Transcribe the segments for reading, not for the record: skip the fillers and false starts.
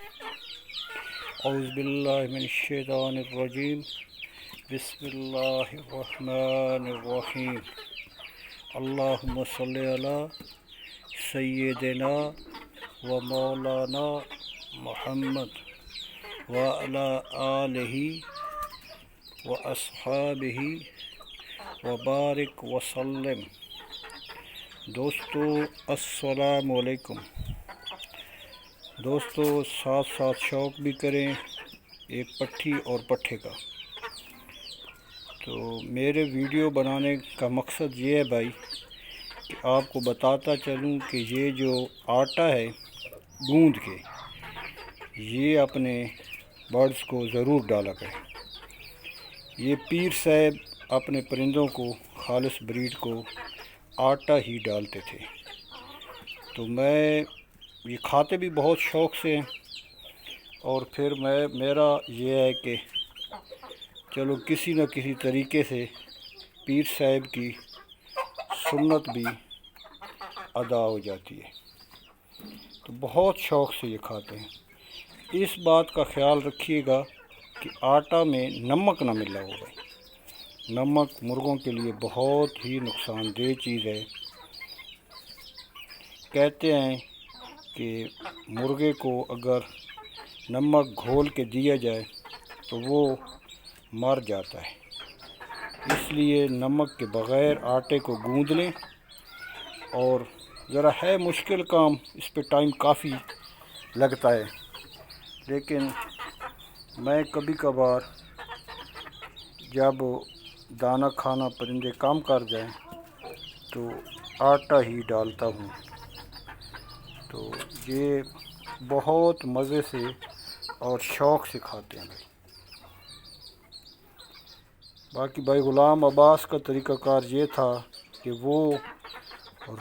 اعوذ باللہ من الشیطان الرجیم بسم اللہ الرحمن الرحیم اللہم صلی علی سیدنا و مولانا محمد وعلی آلہ و اصحابہ وبارک وسلم۔ دوستو السلام علیکم۔ دوستو ساتھ ساتھ شوق بھی کریں ایک پٹھی اور پٹھے کا۔ تو میرے ویڈیو بنانے کا مقصد یہ ہے بھائی کہ آپ کو بتاتا چلوں کہ یہ جو آٹا ہے گوندھ کے، یہ اپنے برڈز کو ضرور ڈالا کریں۔ یہ پیر صاحب اپنے پرندوں کو خالص بریڈ کو آٹا ہی ڈالتے تھے، تو میں یہ کھاتے بھی بہت شوق سے ہیں، اور پھر میرا یہ ہے کہ چلو کسی نہ کسی طریقے سے پیر صاحب کی سنت بھی ادا ہو جاتی ہے، تو بہت شوق سے یہ کھاتے ہیں۔ اس بات کا خیال رکھیے گا کہ آٹا میں نمک نہ ملا ہو بھائی۔ نمک مرغوں کے لیے بہت ہی نقصان دہ چیز ہے۔ کہتے ہیں کہ مرغے کو اگر نمک گھول کے دیا جائے تو وہ مر جاتا ہے، اس لیے نمک کے بغیر آٹے کو گوندھ لیں۔ اور ذرا ہے مشکل کام، اس پہ ٹائم کافی لگتا ہے، لیکن میں کبھی کبھار جب دانہ کھانا پرندے کم کر جائیں تو آٹا ہی ڈالتا ہوں، تو یہ بہت مزے سے اور شوق سے کھاتے ہیں بھائی۔ باقی بھائی غلام عباس کا طریقہ کار یہ تھا کہ وہ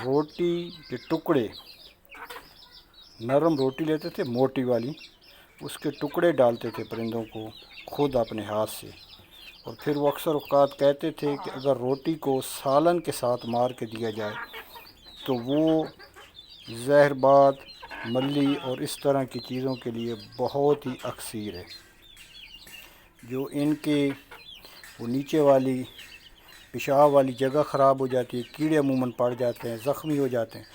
روٹی کے ٹکڑے، نرم روٹی لیتے تھے موٹی والی، اس کے ٹکڑے ڈالتے تھے پرندوں کو خود اپنے ہاتھ سے، اور پھر وہ اکثر اوقات کہتے تھے کہ اگر روٹی کو سالن کے ساتھ مار کے دیا جائے تو وہ زہر باد، ملی اور اس طرح کی چیزوں کے لیے بہت ہی اکثیر ہے۔ جو ان کے وہ نیچے والی پیشاب والی جگہ خراب ہو جاتی ہے، کیڑے عموماً پڑ جاتے ہیں، زخمی ہو جاتے ہیں،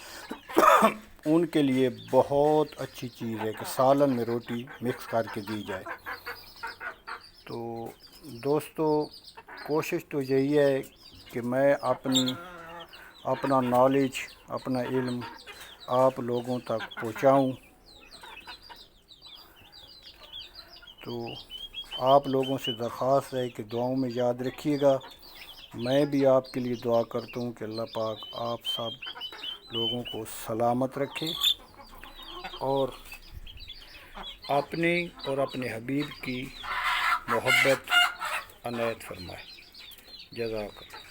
ان کے لیے بہت اچھی چیز ہے کہ سالن میں روٹی مکس کر کے دی جائے۔ تو دوستو کوشش تو یہی ہے کہ میں اپنا نالج، اپنا علم آپ لوگوں تک پہنچاؤں، تو آپ لوگوں سے درخواست ہے کہ دعاؤں میں یاد رکھیے گا۔ میں بھی آپ کے لیے دعا کرتا ہوں کہ اللہ پاک آپ سب لوگوں کو سلامت رکھے اور اپنے اور اپنے حبیب کی محبت عنایت فرمائے۔ جزاک اللہ۔